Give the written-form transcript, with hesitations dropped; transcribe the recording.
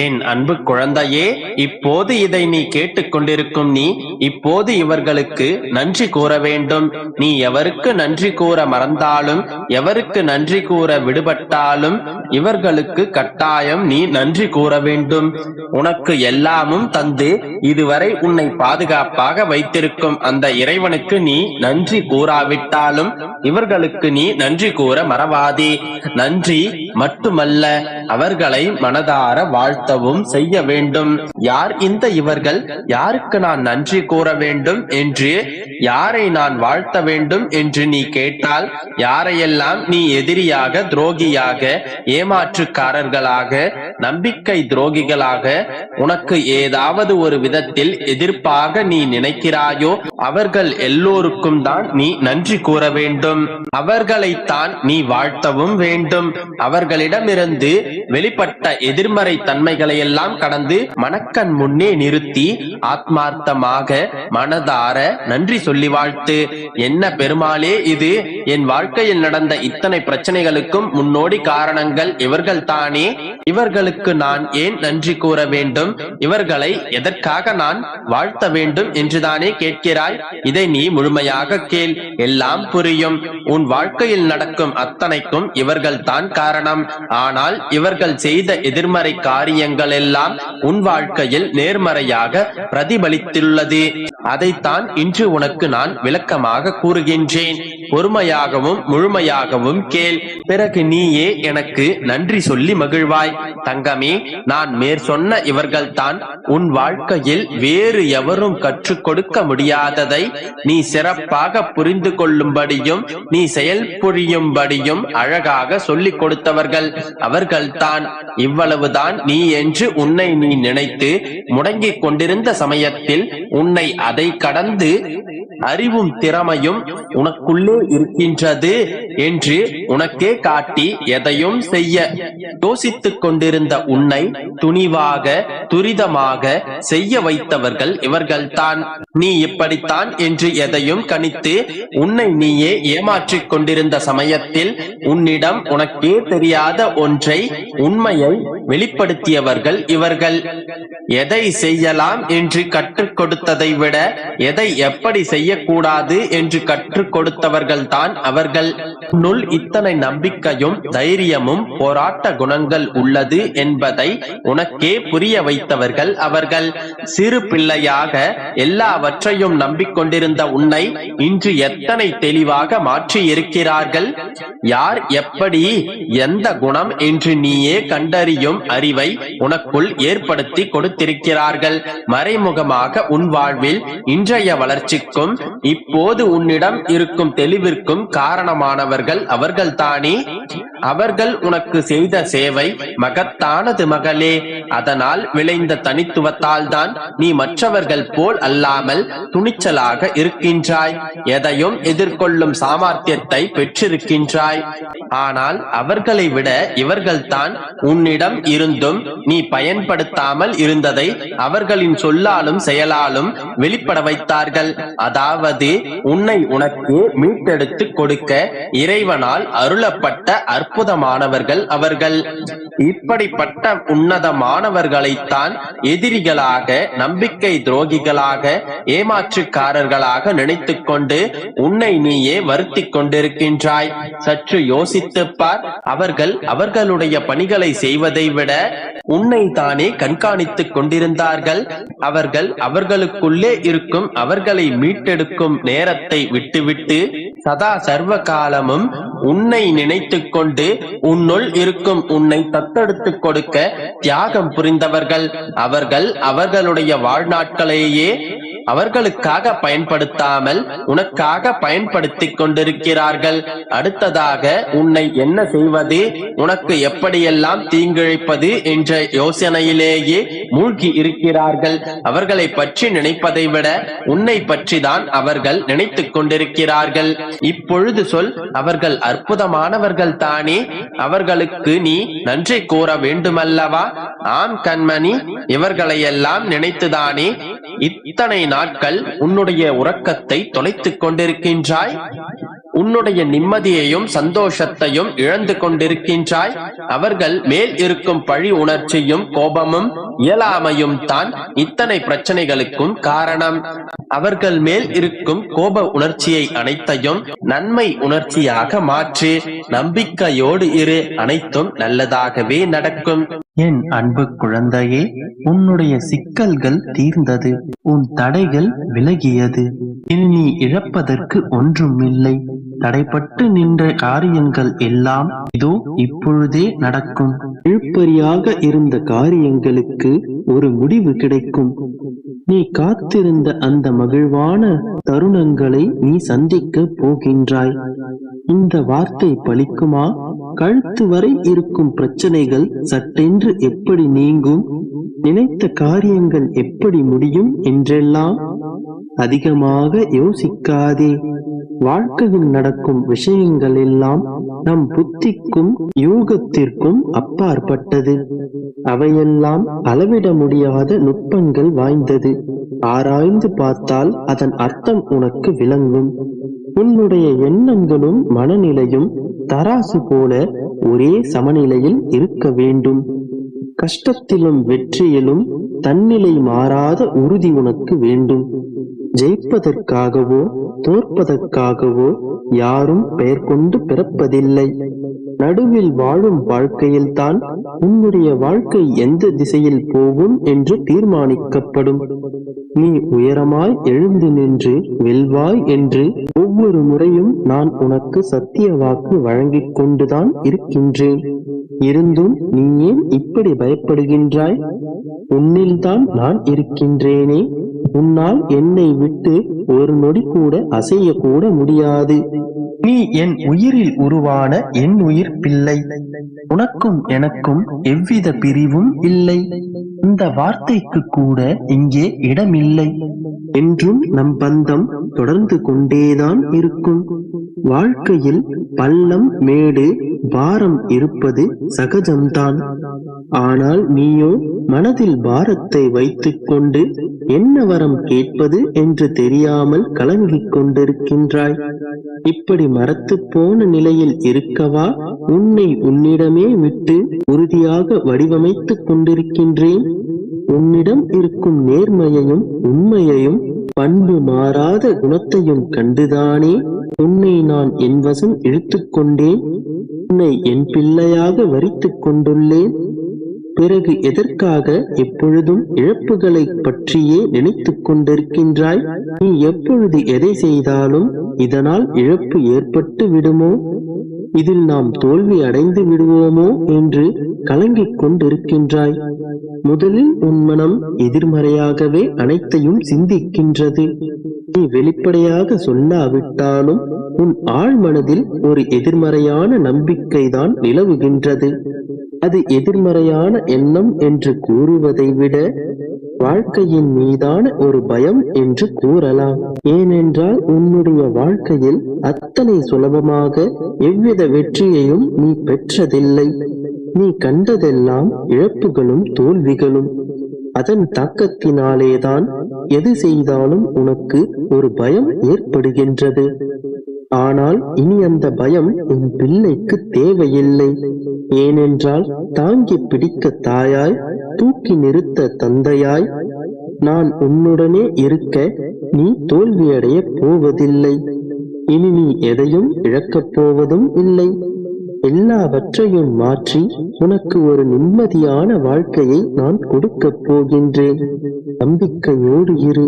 என் அன்பு குழந்தையே, இப்போது இதை நீ கேட்டுக்கொண்டிருக்கும் நீ இப்போது இவர்களுக்கு நன்றி கூற வேண்டும். நீ எவருக்கு நன்றி கூற மறந்தாலும், எவருக்கு நன்றி கூற விடுபட்டாலும் இவர்களுக்கு கட்டாயம் நீ நன்றி கூற வேண்டும். உனக்கு எல்லாமும் தந்து இதுவரை உன்னை பாதுகாப்பாக வைத்திருக்கும் அந்த இறைவனுக்கு நீ நன்றி கூறாவிட்டாலும் இவர்களுக்கு நீ நன்றி கூற மறவாதே. நன்றி மட்டுமல்ல, அவர்களை மனதார வாழ்த்தவும் செய்ய வேண்டும். யார் இந்த இவர்கள்? யாருக்கு நான் நன்றி கூற வேண்டும் என்று, யாரை நான் வாழ்த்த வேண்டும் என்று நீ கேட்டால், யாரையெல்லாம் நீ எதிரியாக, துரோகியாக, ஏமாற்றுக்காரர்களாக, நம்பிக்கை துரோகிகளாக, உனக்கு ஏதாவது ஒரு விதத்தில் எதிர்ப்பாக நீ நினைக்கிறாயோ அவர்கள் எல்லோருக்கும் தான் நீ நன்றி கூற வேண்டும். அவர்களைத்தான் நீ வாழ்த்தவும் வேண்டும். அவர்களிடமிருந்து வெளிப்பட்ட எதிர்மறை தன்மைகளை எல்லாம் கடந்து மனக்கண் முன்னே நிறுத்தி ஆத்மார்த்தமாக மனதார நன்றி சொல்லி வாழ்த்து. என்ன பெருமாளே இது? என் வாழ்க்கையில் நடந்த இத்தனை பிரச்சனைகளுக்கும் முன்னோடி காரணங்கள் இவர்கள் தானே. இவர்களுக்கு நான் ஏன் நன்றி கூற வேண்டும்? இவர்களை எதற்காக நான் வாழ்த்த வேண்டும் என்றுதானே கேட்கிறாய்? இதை நீ முழுமையாக கேள், எல்லாம் புரியும். உன் வாழ்க்கையில் நடக்கும் அத்தனைக்கும் இவர்கள் தான் காரணம். ஆனால் இவர்கள் செய்த எதிர்மறை காரியங்கள் எல்லாம் உன் வாழ்க்கையில் நேர்மறையாக பிரதிபலித்துள்ளது. அதைத்தான் இன்று உனக்கு நான் விளக்கமாக கூறுகின்றேன். பொறுமையாகவும் முழுமையாகவும் கேள். பிறகு நீயே எனக்கு நன்றி சொல்லி மகிழ்வாய். தங்கமே, நான் மேற்சொன்ன இவர்கள் தான் உன் வாழ்க்கையில் வேறு எவரும் கற்றுக் கொடுக்க முடியாததை நீ சிறப்பாக புரிந்து கொள்ளும்படியும் நீ செயல் புரியும்படியும் அழகாக சொல்லிக் கொடுத்தவர்கள். அவர்கள் தான். இவ்வளவுதான் நீ என்று உன்னை நீ நினைத்து முடங்கிக் கொண்டிருந்த சமயத்தில் உன்னை அதை கடந்து அறிவும் திறமையும் உனக்குள்ளே இருக்கின்றது என்று உனக்கே காட்டி எதையும் செய்ய யோசித்துக் கொண்டிருந்த உன்னை துணிவாக துரிதமாக செய்ய வைத்தவர்கள் இவர்கள்தான். நீ இப்படித்தான் என்று எதையும் கணித்து உன்னை நீயே ஏமாற்றிக் கொண்டிருந்த சமயத்தில் உன்னிடம் உனக்கே தெரியாத ஒன்றை, உண்மையை வெளிப்படுத்தியவர்கள் இவர்கள். எதை செய்யலாம் என்று கற்றுக் கொடுத்ததை விட எதை எப்படி செய்யக்கூடாது என்று கற்றுக் கொடுத்தவர்கள் தான் அவர்கள். உன்னுள் இத்தனை நம்பிக்கையும் தைரியமும் போராட்ட குணங்கள் உள்ளது என்பதை உனக்கே புரிய வைத்தவர்கள் அவர்கள். சிறு பிள்ளையாக எல்லாவற்றையும் நம்பிக்கொண்டிருந்த உன்னை இன்று எத்தனை தெளிவாக மாற்றி இருக்கிறார்கள். யார் எப்படி எந்த குணம் என்று நீயே கண்டறியும் அறிவை உனக்குள் ஏற்படுத்தி கொடுத்திருக்கிறார்கள். மறைமுகமாக உன் வாழ்வில் இன்றைய வளர்ச்சிக்கும் இப்போது உன்னிடம் இருக்கும் தெளிவிற்கும் காரணமானவர்கள் அவர்கள் தானே. அவர்கள் உனக்கு செய்த சேவை மகத்தானது மகளே. அதனால் விளைந்த தனித்துவத்தால் தான் நீ மற்றவர்கள் போல் அல்லாமல் துணிச்சலாக இருக்கின்றாய். எதையும் எதிர்கொள்ளும் சாமர்த்தியத்தை பெற்றிருக்கின்றாய். ஆனால் அவர்களை விட இவர்கள்தான் உன்னிடம் இருந்தும் நீ பயன்படுத்தாமல் இருந்ததை அவர்களின் சொல்லாலும் செயலாலும் வெளிப்பட வைத்தார்கள். அதாவது உன்னை உனக்கு மீட்டெடுத்து கொடுக்க இறைவனால் அருளப்பட்ட அற்புதமானவர்கள் அவர்கள். இப்படிப்பட்ட உன்னதமானவர்களைத்தான் எதிரிகளாக, நம்பிக்கை துரோகிகளாக, ஏமாற்றுக்காரர்களாக நினைத்துக் கொண்டு உன்னை நீயே வருத்திக் கொண்டிருக்கின்றாய். சற்று யோசித்துப் பார். அவர்கள் அவர்களுடைய பணிகளை செய்வதை விட உன்னை தானே கண்காணித்துக் கொண்டிருந்தார்கள். அவர்கள் அவர்களுக்குள்ளே இருக்கும் அவர்களை மீட்டெடுக்கும் நேரத்தை விட்டுவிட்டு சதா சர்வ காலமும் உன்னை நினைத்துக் கொண்டு உன்னுள் இருக்கும் உன்னை தத்தெடுத்துக் கொடுக்க தியாகம் புரிந்தவர்கள் அவர்கள். அவர்களுடைய வாழ்நாட்களையே அவர்களுக்காக பயன்படுத்தாமல் உனக்காக பயன்படுத்திக் கொண்டிருக்கிறார்கள். அடுத்ததாக உன்னை என்ன செய்வது, உனக்கு எப்படியெல்லாம் தீங்கிழைப்பது என்ற யோசனையிலேயே மூழ்கி இருக்கிறார்கள். அவர்களை பற்றி நினைப்பதை விட உன்னை பற்றி தான் அவர்கள் நினைத்துக் கொண்டிருக்கிறார்கள். இப்பொழுது சொல், அவர்கள் அற்புதமானவர்கள் தானே. அவர்களுக்கு நீ நன்றி கூற வேண்டுமல்லவா? ஆம் கண்மணி, இவர்களையெல்லாம் நினைத்துதானே இத்தனை நாட்கள் உன்னுடைய உறக்கத்தை தொலைத்துக் கொண்டிருக்கின்றாய். உன்னுடைய நிம்மதியையும் சந்தோஷத்தையும் இழந்து கொண்டிருக்கின்றாய். அவர்கள் மேல் இருக்கும் பழி உணர்ச்சியும் கோபமும் இயலாமையும் தான் இத்தனை பிரச்சனைகளுக்கும் காரணம். அவர்கள் மேல் இருக்கும் கோப உணர்ச்சியை அனைத்தையும் நன்மை உணர்ச்சியாக மாற்று. நம்பிக்கையோடு இரு, அனைத்தும் நல்லதாகவே நடக்கும். என் அன்பு குழந்தையே, உன்னுடைய சிக்கல்கள் தீர்ந்தது, உன் தடைகள் விலகியது. இனி நீ இழப்பதற்கு ஒன்றும் இல்லை. தடைப்பட்டு நின்ற காரியங்கள் எல்லாம் இதோ இப்பொழுதே நடக்கும். இழுப்பறியாக இருந்த காரியங்களுக்கு ஒரு முடிவு கிடைக்கும். நீ காத்திருந்த அந்த மகிழ்வான தருணங்களை நீ சந்திக்க போகின்றாய். இந்த வார்த்தை பலிக்குமா? கழுத்து வரை இருக்கும் பிரச்சனைகள் சட்டென்று எப்படி நீங்கும், நினைத்த காரியங்கள் எப்படி முடியும் என்றெல்லாம் அதிகமாக யோசிக்காதே. வாழ்க்கையில் நடக்கும் விஷயங்கள் எல்லாம் நம் புத்திக்கும் யூகத்திற்கும் அப்பாற்பட்டது. அவையெல்லாம் அளவிட முடியாத நுட்பங்கள் வாய்ந்தது. ஆராய்ந்து பார்த்தால் அதன் அர்த்தம் உனக்கு விளங்கும். உன்னுடைய எண்ணங்களும் மனநிலையும் தராசு போல ஒரே சமநிலையில் இருக்க வேண்டும். கஷ்டத்திலும் வெற்றியிலும் தன்னிலை மாறாத உறுதி உனக்கு வேண்டும். ஜெயிப்பதற்காகவோ தோற்பதற்காகவோ யாரும் பெயர் கொண்டு பிறப்பதில்லை. நடுவில் வாழும் வாழ்க்கையில்தான் உன்னுடைய வாழ்க்கை எந்த திசையில் போகும் என்று தீர்மானிக்கப்படும். நீ உயரமாய் எழுந்து நின்று வெல்வாய் என்று ஒவ்வொரு முறையும் நான் உனக்கு சத்திய வாக்கு வழங்கிக் கொண்டுதான் இருக்கின்றேன். இருந்தும் நீ ஏன் இப்படி பயப்படுகின்றாய்? உன்னில்தான் நான் இருக்கின்றேனே. உன்னால் என்னை விட்டு ஒரு நொடி கூட அசைய கூட முடியாது. நீ என் உயிரில் உருவான என் உயிர் பிள்ளை. உனக்கும் எனக்கும் எவ்வித பிரிவும் இல்லை. இந்த வார்த்தைக்கு கூட இங்கே இடமில்லை. என்றும் நம் பந்தம் தொடர்ந்து கொண்டேதான் இருக்கும். வாழ்க்கையில் பள்ளம் மேடு பாரம் இருப்பது சகஜம்தான். ஆனால் நீயோ மனதில் பாரத்தை வைத்துக் கொண்டு என்ன வரம் கேட்பது என்று தெரியாமல் கலங்கிக் கொண்டிருக்கின்றாய். இப்படி மரத்து போன நிலையில் இருக்கவா உன்னை உன்னிடமே விட்டு உறுதியாக வடிவமைத்துக் கொண்டிருக்கின்றேன். உன்னிடம் இருக்கும் நேர்மையையும் உண்மையையும் பண்பு மாறாத குணத்தையும் கண்டுதானே உன்னை நான் என் வசம் இழுத்துக் கொண்டேன். உன்னை என் பிள்ளையாக வரித்துக் கொண்டுள்ளேன். பிறகு எதற்காக எப்பொழுதும் இழப்புகளை பற்றியே நினைத்துக் கொண்டிருக்கின்றாய்? நீ எப்பொழுது எதை செய்தாலும் இதனால் இழப்பு ஏற்பட்டு விடுமோ, இதில் நாம் தோல்வி அடைந்து விடுவோமோ என்று கலங்கிக் கொண்டிருக்கின்றாய். முதலில் உன் மனம் எதிர்மறையாகவே அனைத்தையும் சிந்திக்கின்றது. நீ வெளிப்படையாக சொல்லாவிட்டாலும் உன் ஆழ் மனதில் ஒரு எதிர்மறையான நம்பிக்கைதான் நிலவுகின்றது. அது எதிர்மறையான எண்ணம் என்று கூறுவதை விட வாழ்க்கையின் மீதான ஒரு பயம் என்று கூறலாம். ஏனென்றால் உன்னுடைய வாழ்க்கையில் அத்தனை சுலபமாக எவ்வித வெற்றியையும் நீ பெற்றதில்லை. நீ கண்டதெல்லாம் இழப்புகளும் தோல்விகளும். அதன் தாக்கத்தினாலேதான் எது செய்தாலும் உனக்கு ஒரு பயம் ஏற்படுகின்றது. ஆனால் இனி அந்த பயம் என் பிள்ளைக்கு தேவையில்லை. ஏனென்றால் தாங்கி பிடிக்க தாயாய், தூக்கி நிறுத்த தந்தையாய் நான் உன்னுடனே இருக்க நீ தோல்வியடைய போவதில்லை. இனி நீ எதையும் இழக்கப் போவதும் இல்லை. எல்லாவற்றையும் மாற்றி உனக்கு ஒரு நிம்மதியான வாழ்க்கையை நான் கொடுக்கப் போகின்றேன். நம்பிக்கையோடு இரு.